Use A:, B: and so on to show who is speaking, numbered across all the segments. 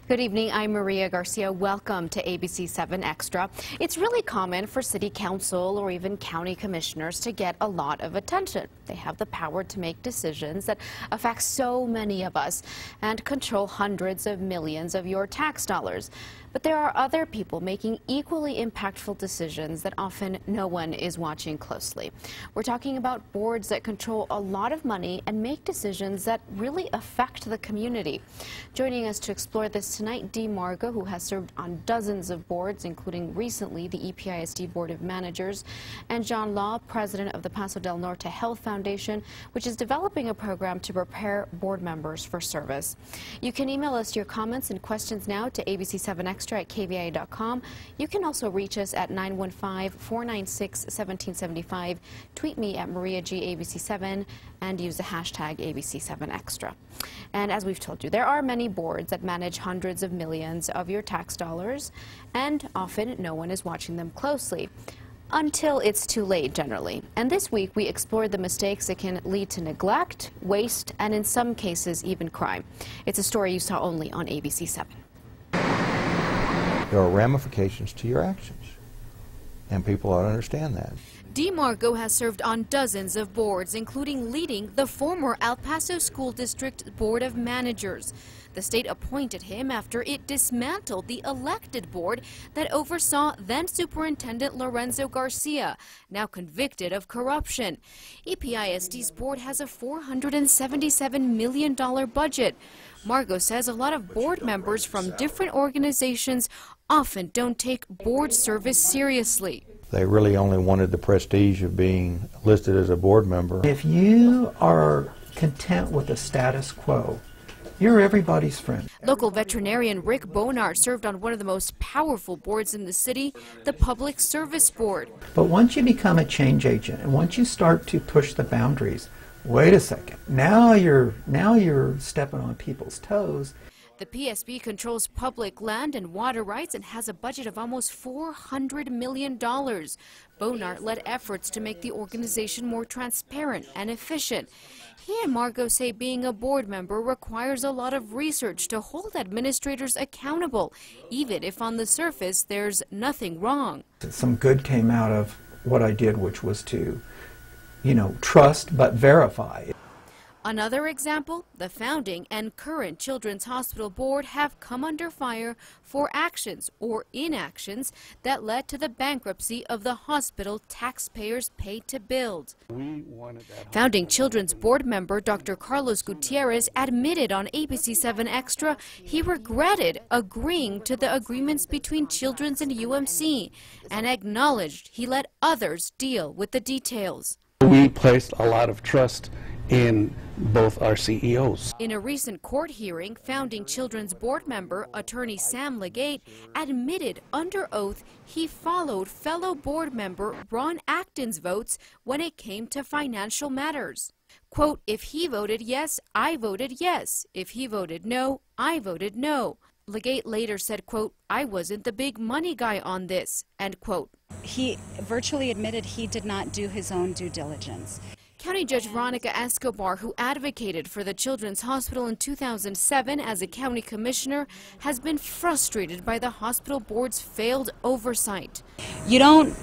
A: Good evening, I'm Maria Garcia. Welcome to ABC-7 Extra. It's really common for city council or even county commissioners to get a lot of attention. They have the power to make decisions that affect so many of us and control hundreds of millions of your tax dollars. But there are other people making equally impactful decisions that often no one is watching closely. We're talking about boards that control a lot of money and make decisions that really affect the community. Joining us to explore this tonight, Dee Margo, who has served on dozens of boards, including recently the EPISD Board of Managers, and Jon Law, president of the Paso del Norte Health Foundation, which is developing a program to prepare board members for service. You can email us your comments and questions now to ABC-7 Xtra at KVIA.com. You can also reach us at 915-496-1775. Tweet me at MariaGABC7 and use the hashtag ABC7Extra. And as we've told you, there are many boards that manage hundreds of millions of your tax dollars, and often no one is watching them closely. Until it's too late, generally. And this week, we explored the mistakes that can lead to neglect, waste, and in some cases, even crime. It's a story you saw only on ABC-7.
B: There are ramifications to your actions, and people ought to understand that.
A: Dee Margo has served on dozens of boards, including leading the former El Paso School District Board of Managers. The state appointed him after it dismantled the elected board that oversaw then-Superintendent Lorenzo Garcia, now convicted of corruption. EPISD's board has a $477 million budget. Margo says a lot of board members from different organizations often don't take board service seriously.
B: They really only wanted the prestige of being listed as a board member.
C: If you are content with the status quo, you're everybody's friend.
A: Local veterinarian Rick Bonar served on one of the most powerful boards in the city, the Public Service Board.
C: But once you become a change agent and once you start to push the boundaries, wait a second, now you're stepping on people's toes.
A: The PSB controls public land and water rights and has a budget of almost $400 million. Bonar led efforts to make the organization more transparent and efficient. He and Margo say being a board member requires a lot of research to hold administrators accountable, even if on the surface there's nothing wrong.
C: Some good came out of what I did, which was to, trust but verify.
A: Another example, the founding and current Children's Hospital Board have come under fire for actions or inactions that led to the bankruptcy of the hospital taxpayers paid to build. Founding Children's Board member Dr. Carlos Gutierrez admitted on ABC-7 Extra he regretted agreeing to the agreements between Children's and UMC and acknowledged he let others deal with the details.
D: We placed a lot of trust in both our CEOs.
A: In a recent court hearing, founding Children's Board member, attorney Sam Legate, admitted under oath he followed fellow board member Ron Acton's votes when it came to financial matters. Quote, if he voted yes, I voted yes. If he voted no, I voted no. Legate later said, quote, I wasn't the big money guy on this, end quote.
E: He virtually admitted he did not do his own due diligence.
A: County Judge Veronica Escobar, who advocated for the Children's Hospital in 2007 as a county commissioner, has been frustrated by the hospital board's failed oversight.
E: You don't,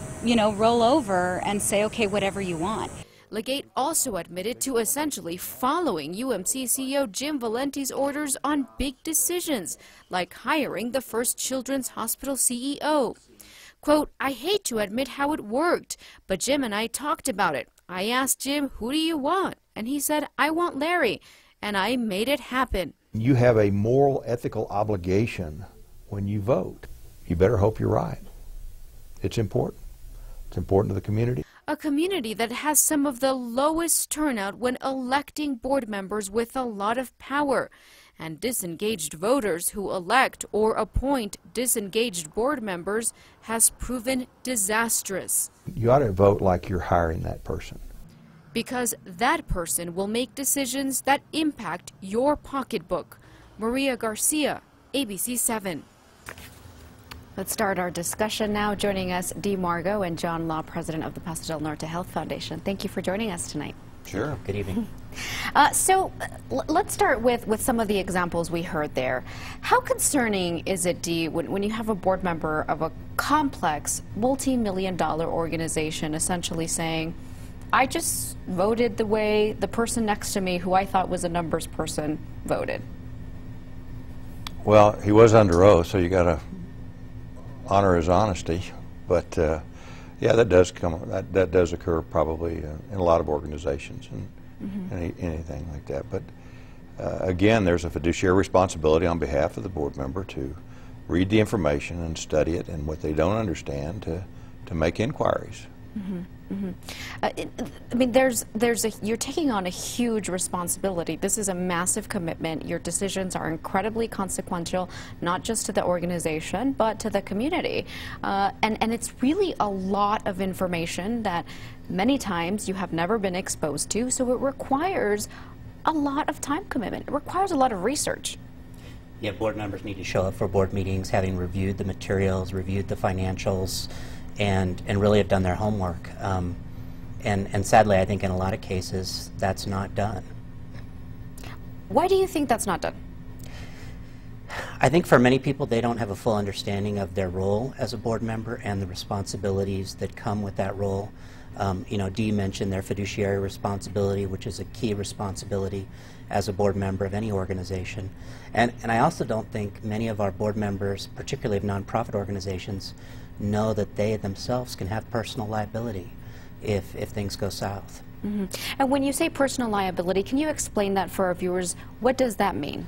E: roll over and say, okay, whatever you want.
A: Legate also admitted to essentially following UMC CEO Jim Valenti's orders on big decisions, like hiring the first Children's Hospital CEO. Quote, I hate to admit how it worked, but Jim and I talked about it. I asked Jim, who do you want? And he said, I want Larry. And I made it happen.
B: You have a moral, ethical obligation when you vote. You better hope you're right. It's important. It's important to the community.
A: A community that has some of the lowest turnout when electing board members with a lot of power. And disengaged voters who elect or appoint disengaged board members has proven disastrous.
B: You ought to vote like you're hiring that person.
A: Because that person will make decisions that impact your pocketbook. Maria Garcia, ABC-7. Let's start our discussion now. Joining us, Dee Margo and Jon Law, president of the Paso del Norte Health Foundation. Thank you for joining us tonight.
F: Sure. Good evening.
A: Let's start with some of the examples we heard there. How concerning is it, Dee, when you have a board member of a complex, multi-million-dollar organization essentially saying, I just voted the way the person next to me, who I thought was a numbers person, voted?
B: Well, he was under oath, so you got to honor his honesty. But yeah, that does occur probably in a lot of organizations and anything like that. But again, there's a fiduciary responsibility on behalf of the board member to read the information and study it, and what they don't understand to make inquiries.
A: I mean, you're taking on a huge responsibility. This is a massive commitment. Your decisions are incredibly consequential, not just to the organization, but to the community. And it's really a lot of information that many times you have never been exposed to, so it requires a lot of time commitment. It requires a lot of research.
F: Yeah, board members need to show up for board meetings having reviewed the materials, reviewed the financials, and really have done their homework. And sadly, I think in a lot of cases, that's not done.
A: Why do you think that's not done?
F: I think for many people, they don't have a full understanding of their role as a board member and the responsibilities that come with that role. You know, Dee mentioned their fiduciary responsibility, which is a key responsibility as a board member of any organization. And I also don't think many of our board members, particularly of nonprofit organizations, know that they themselves can have personal liability if things go south.
A: And when you say personal liability, can you explain that for our viewers? What does that mean?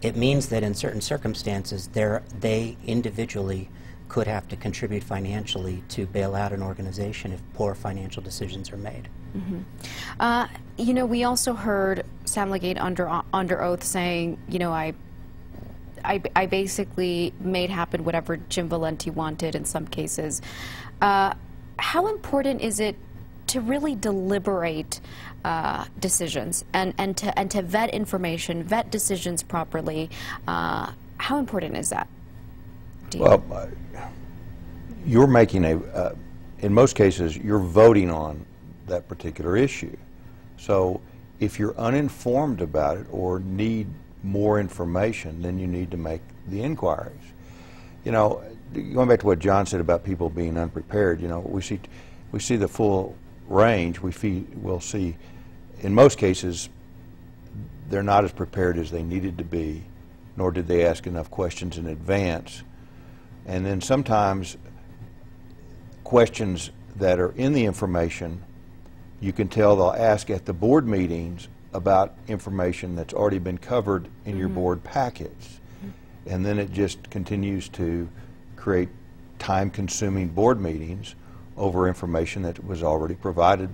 F: It means that in certain circumstances, they individually could have to contribute financially to bail out an organization if poor financial decisions are made.
A: You know, we also heard Sam Legate under oath saying, you know, I basically made happen whatever Jim Valenti wanted in some cases. How important is it to really deliberate decisions and to vet information, vet decisions properly? How important is that?
B: Well, you're making in most cases, you're voting on that particular issue. So if you're uninformed about it or need more information, then you need to make the inquiries. You know, going back to what John said about people being unprepared, you know, we see the full range. We'll see, in most cases, they're not as prepared as they needed to be, nor did they ask enough questions in advance. And then sometimes questions that are in the information, you can tell they'll ask at the board meetings about information that's already been covered in your board packets. And then it just continues to create time-consuming board meetings over information that was already provided,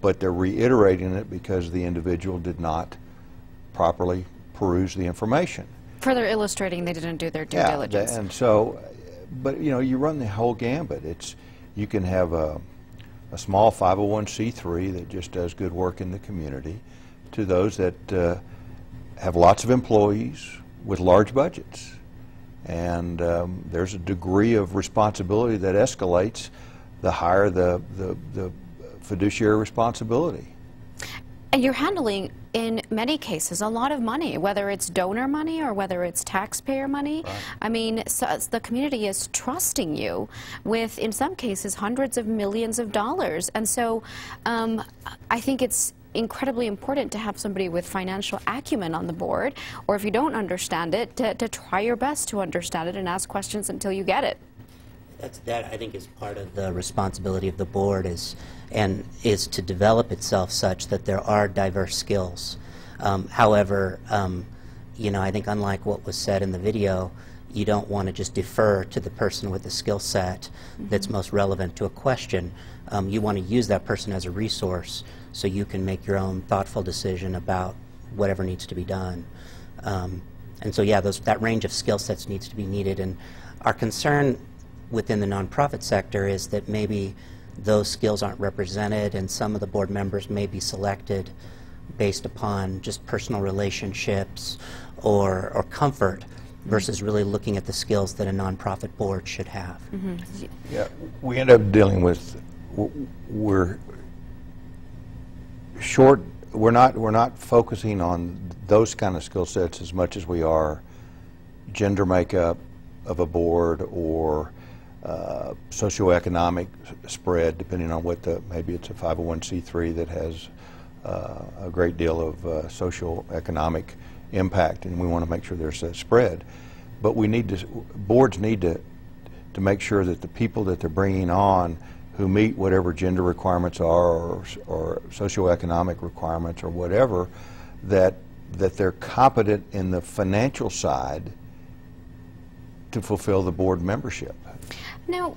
B: but they're reiterating it because the individual did not properly peruse the information.
A: Further illustrating they didn't do their due diligence.
B: And so, but you know, you run the whole gambit. You can have a small 501c3 that just does good work in the community, to those that have lots of employees with large budgets. And there's a degree of responsibility that escalates the higher the fiduciary responsibility.
A: And you're handling, in many cases, a lot of money, whether it's donor money or whether it's taxpayer money. Right. I mean, so the community is trusting you with, in some cases, hundreds of millions of dollars. And so I think it's incredibly important to have somebody with financial acumen on the board, or if you don't understand it, to try your best to understand it and ask questions until you get it.
F: That I think is part of the responsibility of the board is to develop itself such that there are diverse skills. However, you know, I think unlike what was said in the video, you don't want to just defer to the person with the skill set that's most relevant to a question. You want to use that person as a resource so you can make your own thoughtful decision about whatever needs to be done. And so, yeah, that range of skill sets needs to be needed. And our concern within the nonprofit sector is that maybe those skills aren't represented, and some of the board members may be selected based upon just personal relationships or comfort versus really looking at the skills that a nonprofit board should have.
B: Yeah, we end up dealing with, we're short we're not focusing on those kind of skill sets as much as we are gender makeup of a board or socioeconomic spread, depending on what maybe it's a 501c3 that has a great deal of socioeconomic impact, and we want to make sure there's a spread. But boards need to make sure that the people that they're bringing on who meet whatever gender requirements are or socioeconomic requirements or whatever, that they're competent in the financial side to fulfill the board membership.
A: Now,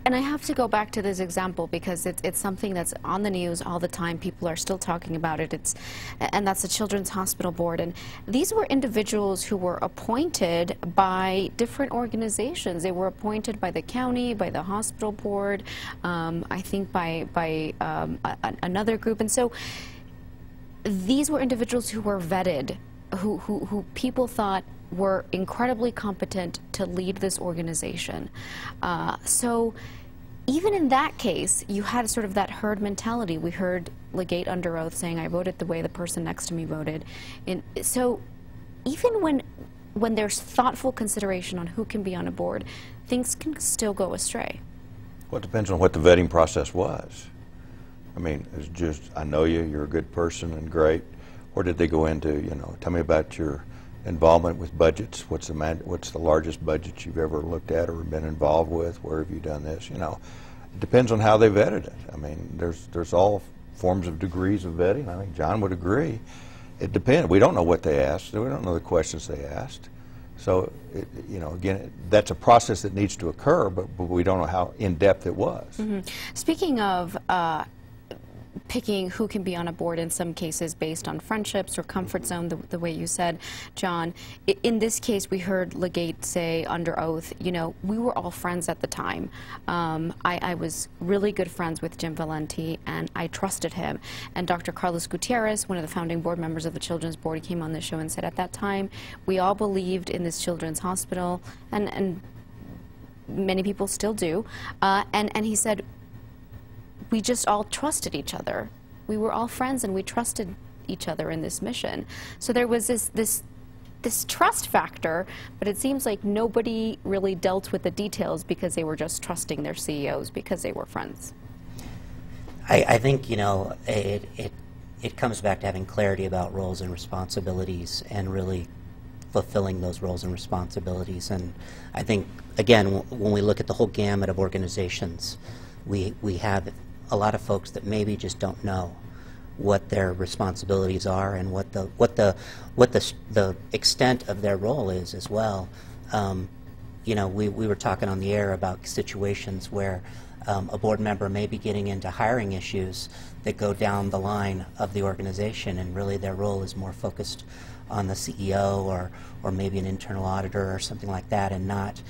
A: and I have to go back to this example because it's something that's on the news all the time. People are still talking about it. And that's the Children's Hospital Board. And these were individuals who were appointed by different organizations. They were appointed by the county, by the hospital board, I think by another group. And so these were individuals who were vetted, who people thought were incredibly competent to lead this organization. So even in that case, you had sort of that herd mentality. We heard Legate under oath saying, I voted the way the person next to me voted. And so even when there's thoughtful consideration on who can be on a board, things can still go astray.
B: Well, it depends on what the vetting process was. I mean, it's just, I know you're a good person and great. Or did they go into, tell me about your involvement with budgets. What's the largest budget you've ever looked at or been involved with? Where have you done this? It depends on how they vetted it. I mean, there's all forms of degrees of vetting. I think John would agree. It depends. We don't know what they asked. We don't know the questions they asked. So, again, that's a process that needs to occur, but we don't know how in-depth it was.
A: Mm-hmm. Speaking of picking who can be on a board in some cases based on friendships or comfort zone, the way you said, John. In this case, we heard Legate say under oath, we were all friends at the time. I was really good friends with Jim Valenti, and I trusted him. And Dr. Carlos Gutierrez, one of the founding board members of the Children's Board, came on the show and said at that time, we all believed in this children's hospital, and many people still do. And he said, we just all trusted each other. We were all friends and we trusted each other in this mission. So there was this trust factor, but it seems like nobody really dealt with the details because they were just trusting their CEOs because they were friends.
F: I think, it comes back to having clarity about roles and responsibilities and really fulfilling those roles and responsibilities. And I think, again, when we look at the whole gamut of organizations, we have a lot of folks that maybe just don't know what their responsibilities are and what the extent of their role is as well. We were talking on the air about situations where a board member may be getting into hiring issues that go down the line of the organization, and really their role is more focused on the CEO or maybe an internal auditor or something like that, and not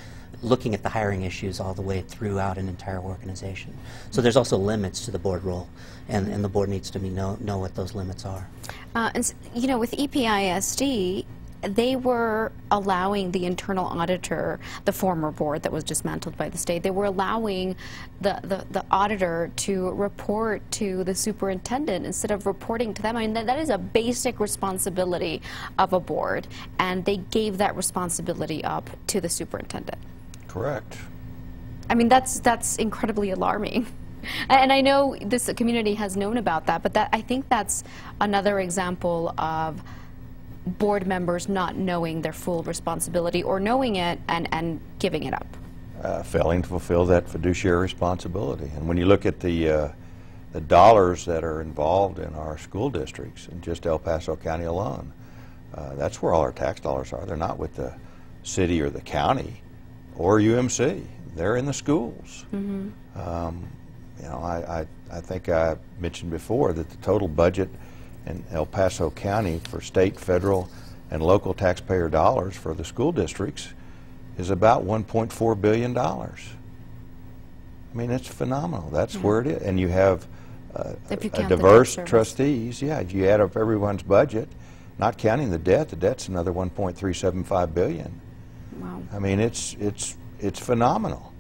F: looking at the hiring issues all the way throughout an entire organization. So there's also limits to the board role, and the board needs to know what those limits are.
A: With EPISD, they were allowing the internal auditor, the former board that was dismantled by the state, they were allowing the auditor to report to the superintendent instead of reporting to them. I mean, that is a basic responsibility of a board, and they gave that responsibility up to the superintendent.
B: Correct.
A: I mean, that's incredibly alarming. And I know this community has known about that, but I think that's another example of board members not knowing their full responsibility, or knowing it and giving it up.
B: Failing to fulfill that fiduciary responsibility. And when you look at the dollars that are involved in our school districts, in just El Paso County alone, that's where all our tax dollars are. They're not with the city or the county or UMC. They're in the schools. Mm-hmm. I think I mentioned before that the total budget in El Paso County for state, federal, and local taxpayer dollars for the school districts is about $1.4 billion. I mean, it's phenomenal. That's where it is. And you have diverse trustees. Yeah, if you add up everyone's budget, not counting the debt's another $1.375 billion.
A: Wow.
B: I mean, it's phenomenal.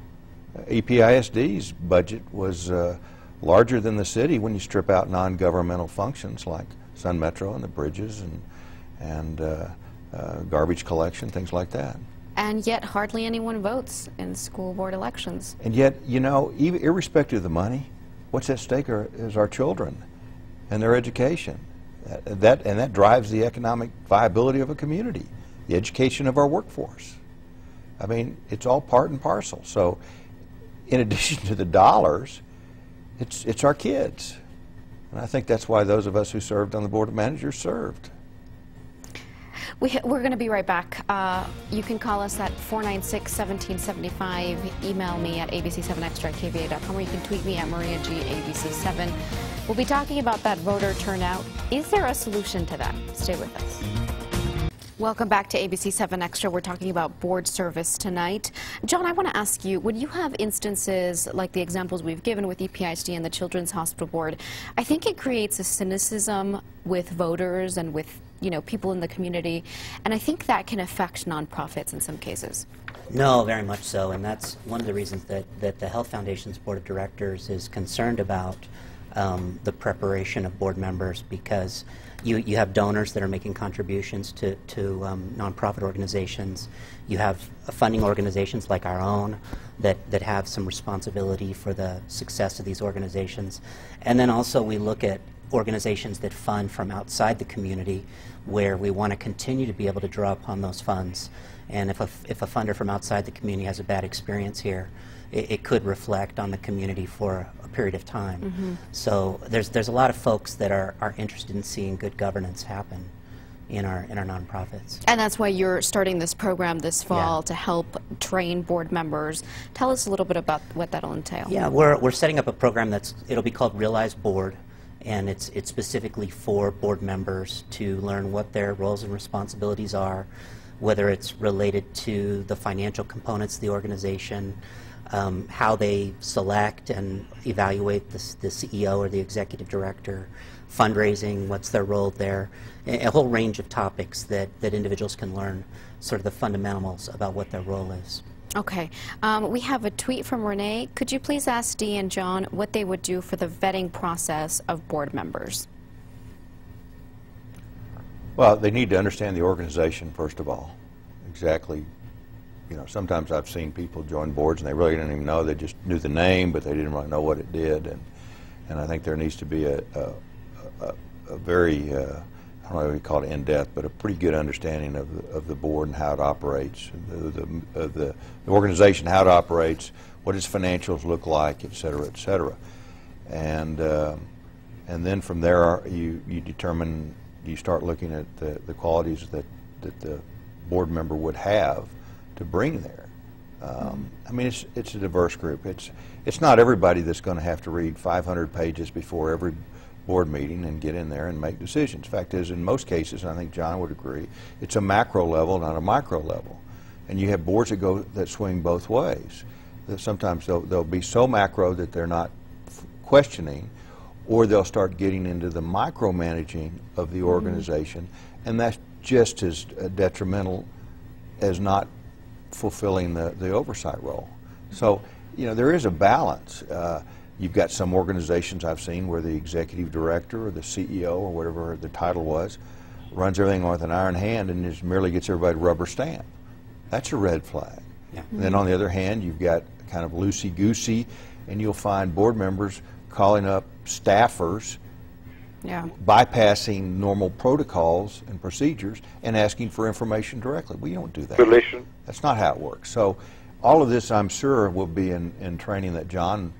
B: EPISD's budget was larger than the city when you strip out non-governmental functions like Sun Metro and the bridges and garbage collection, things like that.
A: And yet hardly anyone votes in school board elections.
B: And yet, you know, even irrespective of the money, what's at stake is our children and their education. That drives the economic viability of a community, the education of our workforce. I mean, it's all part and parcel. So in addition to the dollars, it's our kids. And I think that's why those of us who served on the Board of Managers served.
A: We're going to be right back. You can call us at 496-1775, email me at ABC7Xtra at KVIA.com, or you can tweet me at Maria G ABC7. We'll be talking about that voter turnout. Is there a solution to that? Stay with us. Welcome back to ABC7 Extra. We're talking about board service tonight. Jon, I want to ask you, when you have instances like the examples we've given with EPIHD and the Children's Hospital Board, I think it creates a cynicism with voters and with, you know, people in the community, and I think that can affect nonprofits in some cases.
F: No, very much so, and that's one of the reasons that the Health Foundation's Board of Directors is concerned about the preparation of board members, because you have donors that are making contributions to nonprofit organizations. You have funding organizations like our own that have some responsibility for the success of these organizations. And then also we look at organizations that fund from outside the community, where we want to continue to be able to draw upon those funds. And if a funder from outside the community has a bad experience here, it could reflect on the community for a period of time. Mm-hmm. So there's a lot of folks that are interested in seeing good governance happen in our nonprofits.
A: And that's why you're starting this program this fall to help train board members. Tell us a little bit about what that'll entail.
F: Yeah, we're setting up a program it'll be called Realize Board, and it's specifically for board members to learn what their roles and responsibilities are, whether it's related to the financial components of the organization, how they select and evaluate the CEO or the executive director, fundraising, what's their role there, a whole range of topics that individuals can learn sort of the fundamentals about what their role is.
A: Okay. We have a tweet from Renee. Could you please ask Dee and Jon what they would do for the vetting process of board members?
B: Well, they need to understand the organization, first of all. Exactly. You know, sometimes I've seen people join boards and they really didn't even know. They just knew the name, but they didn't really know what it did. And I think there needs to be a very, I don't know what we call it in-depth, but a pretty good understanding of the board and how it operates, the organization, how it operates, what its financials look like, et cetera, et cetera. And then from there you determine, you start looking at the qualities that the board member would have to bring there. I mean, it's a diverse group. It's not everybody that's going to have to read 500 pages before every board meeting and get in there and make decisions. Fact is, in most cases, and I think Jon would agree, it's a macro level, not a micro level. And you have boards that swing both ways. That sometimes they'll be so macro that they're not questioning, or they'll start getting into the micromanaging of the organization, and that's just as detrimental as not fulfilling the oversight role. So, you know, there is a balance. You've got some organizations I've seen where the executive director or the CEO or whatever the title was runs everything with an iron hand and just merely gets everybody to rubber stamp. That's a red flag. Yeah. And then on the other hand, you've got kind of loosey-goosey, and you'll find board members calling up staffers, bypassing normal protocols and procedures and asking for information directly. We don't do that. That's not how it works. So all of this, I'm sure, will be in training that Jon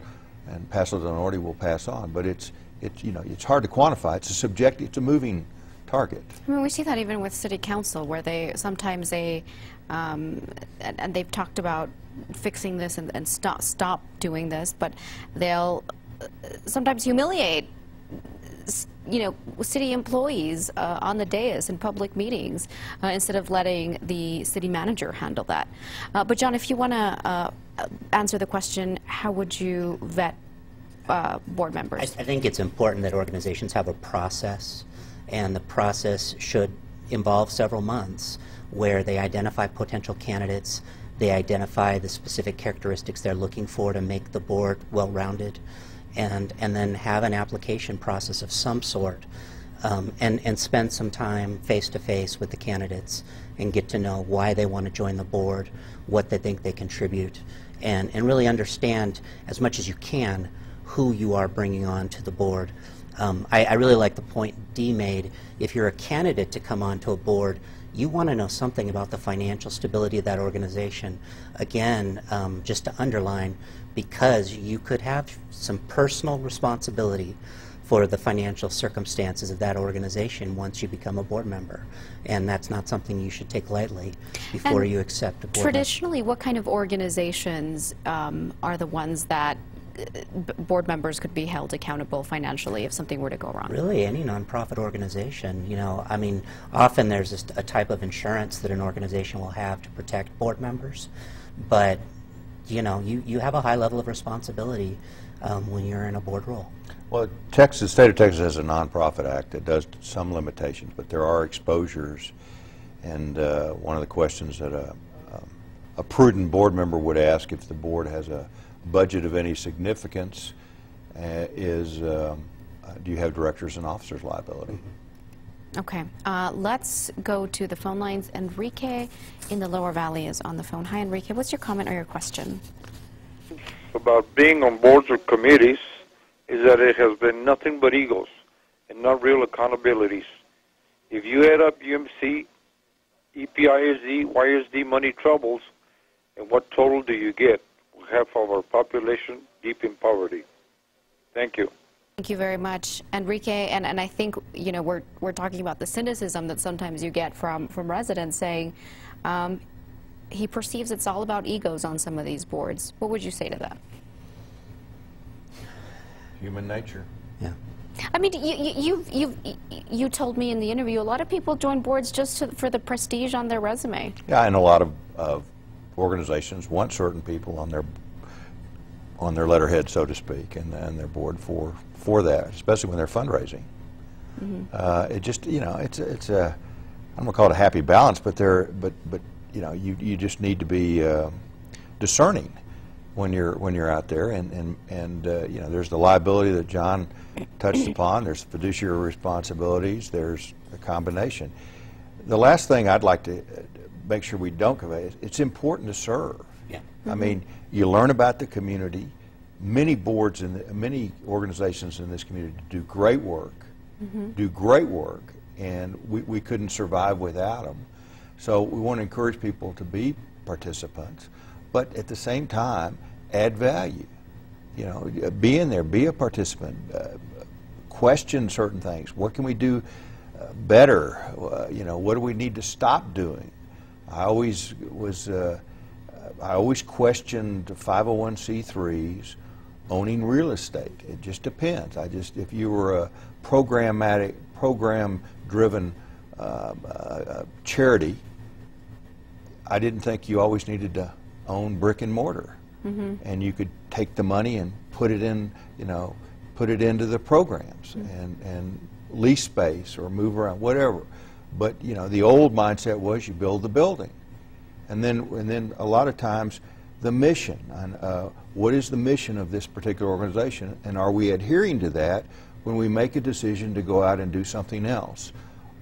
B: and Paso del Norte will pass on. But it's you know, it's hard to quantify. It's a subjective, it's a moving target.
A: I mean, we see that even with city council, where sometimes and they've talked about fixing this and stop doing this, but they'll sometimes humiliate, you know, city employees on the dais in public meetings instead of letting the city manager handle that. But Jon, if you want to answer the question, how would you vet board members?
F: I think it's important that organizations have a process, and the process should involve several months where they identify potential candidates, they identify the specific characteristics they're looking for to make the board well-rounded, and then have an application process of some sort, and spend some time face-to-face with the candidates and get to know why they want to join the board, what they think they contribute, and really understand as much as you can who you are bringing on to the board. I really like the point Dee made. If you're a candidate to come onto a board, you want to know something about the financial stability of that organization. Again, just to underline, because you could have some personal responsibility for the financial circumstances of that organization once you become a board member. And that's not something you should take lightly before you accept a board member.
A: Traditionally, what kind of organizations are the ones that board members could be held accountable financially if something were to go wrong?
F: Really, any nonprofit organization. You know, I mean, often there's just a type of insurance that an organization will have to protect board members, but you know, you have a high level of responsibility when you're in a board role.
B: Well, the state of Texas has a nonprofit act that does some limitations, but there are exposures, and one of the questions that a prudent board member would ask if the board has a budget of any significance is, do you have directors and officers liability?
A: Okay, let's go to the phone lines. Enrique in the Lower Valley is on the phone. Hi, Enrique. What's your comment or your question?
G: About being on boards or committees is that it has been nothing but egos and not real accountabilities. If you add up UMC, EPISD, YSD money troubles, and what total do you get? Half of our population deep in poverty. Thank you.
A: Thank you very much, Enrique. And I think, you know, we're talking about the cynicism that sometimes you get from residents saying he perceives it's all about egos on some of these boards. What would you say to that?
B: Human nature.
F: Yeah.
A: I mean, you told me in the interview a lot of people join boards just for the prestige on their resume.
B: Yeah, and a lot of organizations want certain people on their letterhead, so to speak, and their board for that, especially when they're fundraising. Mm-hmm. It just, you know, it's a, I'm gonna call it a happy balance, but you know, you just need to be discerning when you're out there, and you know, there's the liability that Jon touched upon. There's fiduciary responsibilities. There's a combination. The last thing I'd like to make sure we don't convey is it's important to serve.
F: Yeah.
B: I mean, you learn about the community. Many boards and many organizations in this community do great work, and we couldn't survive without them. So we want to encourage people to be participants, but at the same time, add value. You know, be in there, be a participant, question certain things. What can we do better? You know, what do we need to stop doing? I always questioned 501c3s owning real estate. It just depends. If you were a program-driven charity, I didn't think you always needed to own brick and mortar. Mm-hmm. And you could take the money and put it in, you know, put it into the programs, and lease space or move around, whatever. But you know, the old mindset was you build the building, and then a lot of times the mission. What is the mission of this particular organization, and are we adhering to that when we make a decision to go out and do something else,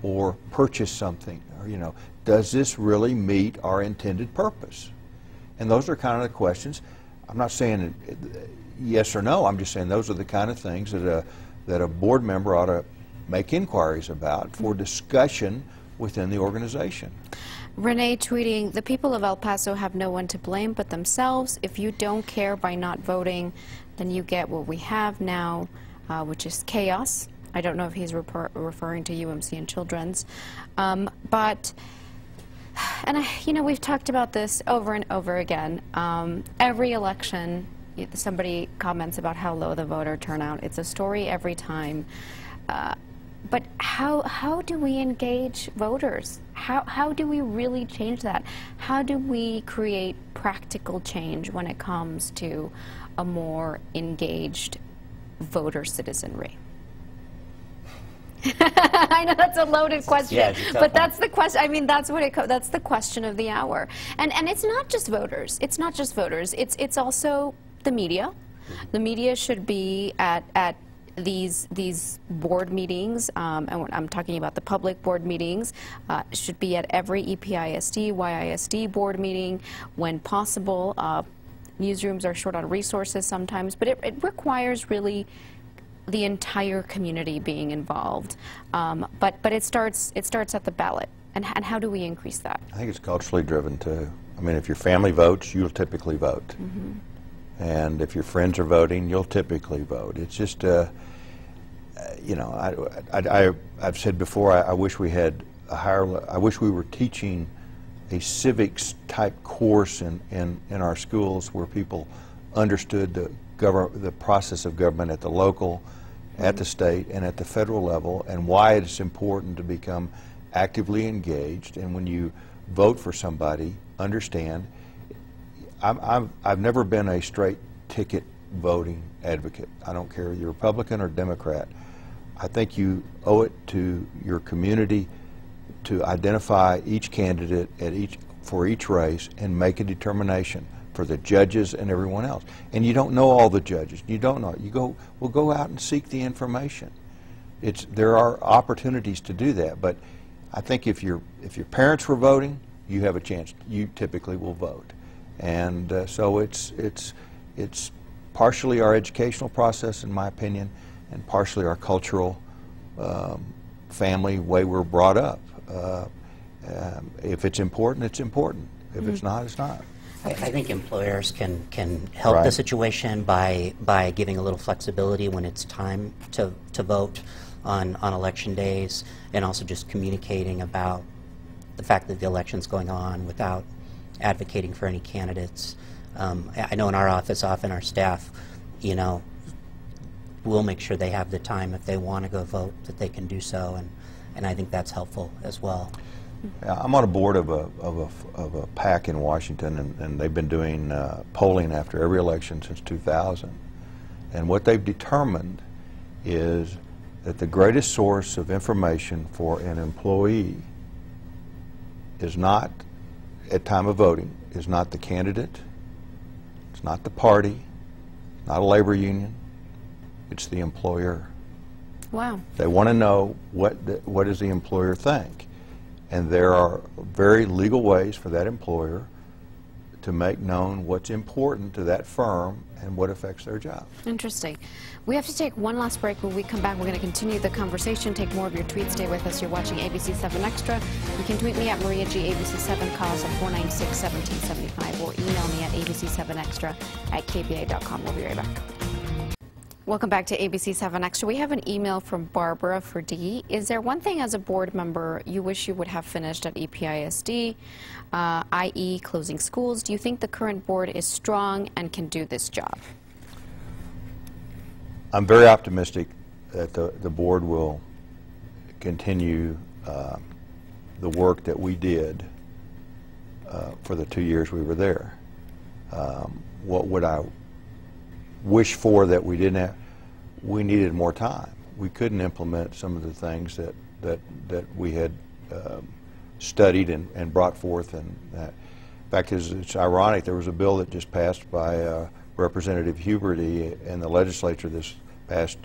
B: or purchase something? Or, you know, does this really meet our intended purpose? And those are kind of the questions. I'm not saying yes or no. I'm just saying those are the kind of things that a board member ought to make inquiries about for discussion within the organization.
A: Renee tweeting, the people of El Paso have no one to blame but themselves. If you don't care by not voting, then you get what we have now, which is chaos. I don't know if he's referring to UMC and Children's. You know, we've talked about this over and over again. Every election, somebody comments about how low the voter turnout. It's a story every time. But how do we engage voters? How do we really change that? How do we create practical change when it comes to a more engaged voter citizenry? I know that's a loaded question,
F: yeah,
A: but that's the question. I mean, that's the question of the hour. And it's not just voters. It's not just voters. It's also the media. The media should be at these board meetings, and I'm talking about the public board meetings, should be at every EPISD, YISD board meeting when possible. Newsrooms are short on resources sometimes, but it requires really the entire community being involved. But it starts at the ballot. And how do we increase that?
B: I think it's culturally driven too. I mean, if your family votes, you'll typically vote.
A: Mm-hmm.
B: And if your friends are voting, you'll typically vote. It's just, you know, I've said before, I wish we had a higher, I wish we were teaching a civics type course in our schools where people understood the process of government at the local, at the state, and at the federal level, and why it's important to become actively engaged. And when you vote for somebody, understand, I've never been a straight ticket voting advocate. I don't care if you're Republican or Democrat. I think you owe it to your community to identify each candidate for each race and make a determination for the judges and everyone else. And you don't know all the judges. You don't know. We'll go out and seek the information. There are opportunities to do that, but I think if your parents were voting, you have a chance. You typically will vote, and so it's partially our educational process, in my opinion, and partially our cultural family way we're brought up. If it's important, it's important. If it's not, it's not.
F: I think employers can help the situation by giving a little flexibility when it's time to vote on election days, and also just communicating about the fact that the election's going on without advocating for any candidates. I know in our office, often our staff, you know, we'll make sure they have the time if they want to go vote, that they can do so, and I think that's helpful as well.
B: Yeah, I'm on a board of a PAC in Washington, and they've been doing polling after every election since 2000. And what they've determined is that the greatest source of information for an employee is not, at time of voting, is not the candidate, it's not the party, not a labor union, it's the employer.
A: Wow.
B: They want to know what does the employer think. And there are very legal ways for that employer to make known what's important to that firm and what affects their job.
A: Interesting. We have to take one last break. When we come back, we're going to continue the conversation, take more of your tweets. Stay with us. You're watching ABC-7 Extra. You can tweet me at Maria G. ABC-7, call us at 496-1775, or email me at ABC7Extra@KVIA.com. We'll be right back. Welcome back to ABC-7 Extra. We have an email from Barbara for Dee. Is there one thing as a board member you wish you would have finished at EPISD, i.e. closing schools? Do you think the current board is strong and can do this job?
B: I'm very optimistic that the board will continue the work that we did for the 2 years we were there. What would I wish for that we didn't have? We needed more time. We couldn't implement some of the things that we had studied and brought forth. And that, in fact, it's ironic. There was a bill that just passed by Representative Huberty in the legislature this past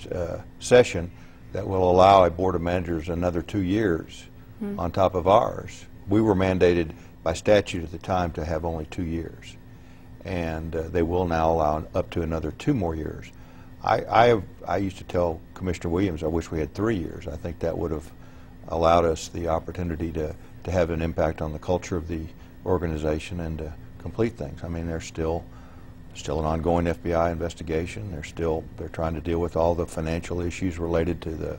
B: session that will allow a board of managers another 2 years on top of ours. We were mandated by statute at the time to have only 2 years. And they will now allow up to another 2 more years. I used to tell Commissioner Williams I wish we had 3 years. I think that would have allowed us the opportunity to have an impact on the culture of the organization and to complete things. I mean, there's still an ongoing FBI investigation. They're trying to deal with all the financial issues related to the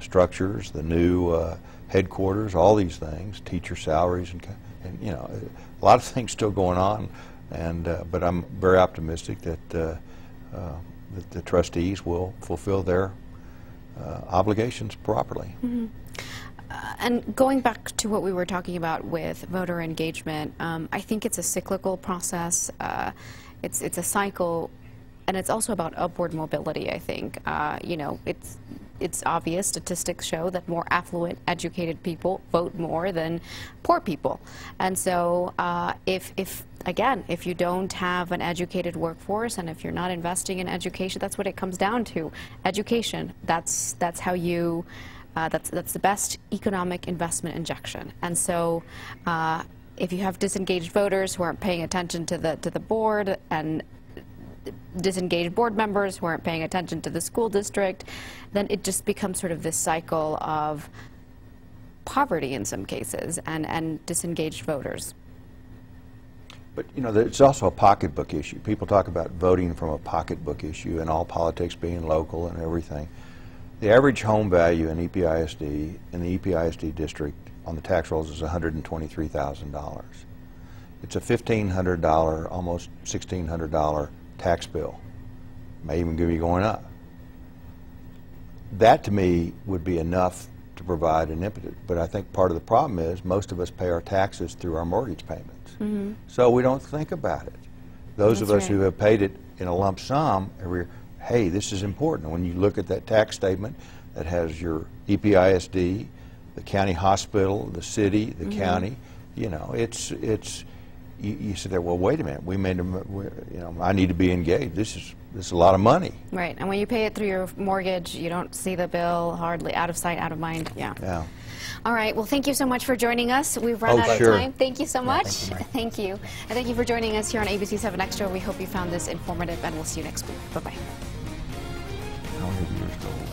B: structures, the new headquarters, all these things, teacher salaries, and you know, a lot of things still going on. And but I'm very optimistic that the trustees will fulfill their obligations properly.
A: Mm-hmm. And going back to what we were talking about with voter engagement, I think it's a cyclical process. It's a cycle, and it's also about upward mobility. I think you know, it's obvious. Statistics show that more affluent, educated people vote more than poor people, and so if again, if you don't have an educated workforce and if you're not investing in education, that's what it comes down to. Education. That's how you. That's the best economic investment injection. And so, if you have disengaged voters who aren't paying attention to the board and disengaged board members who aren't paying attention to the school district, then it just becomes sort of this cycle of poverty in some cases and disengaged voters.
B: But, you know, it's also a pocketbook issue. People talk about voting from a pocketbook issue and all politics being local and everything. The average home value in EPISD, in the EPISD district on the tax rolls is $123,000. It's a $1,500, almost $1,600 tax bill. May even be going up. That to me would be enough to provide an impetus. But I think part of the problem is most of us pay our taxes through our mortgage payments. Mm-hmm. So we don't think about it. Those of us who have paid it in a lump sum every year, hey, this is important. When you look at that tax statement that has your EPISD, the county hospital, the city, the county, you know, you sit there, well, wait a minute, you know, I need to be engaged. This is a lot of money.
A: Right, and when you pay it through your mortgage, you don't see the bill, hardly, out of sight, out of mind. Yeah. All right, well, thank you so much for joining us. We've run out of time. Thank you so much. Thank you. And thank you for joining us here on ABC-7 Extra. We hope you found this informative, and we'll see you next week. Bye-bye.
B: How many years old?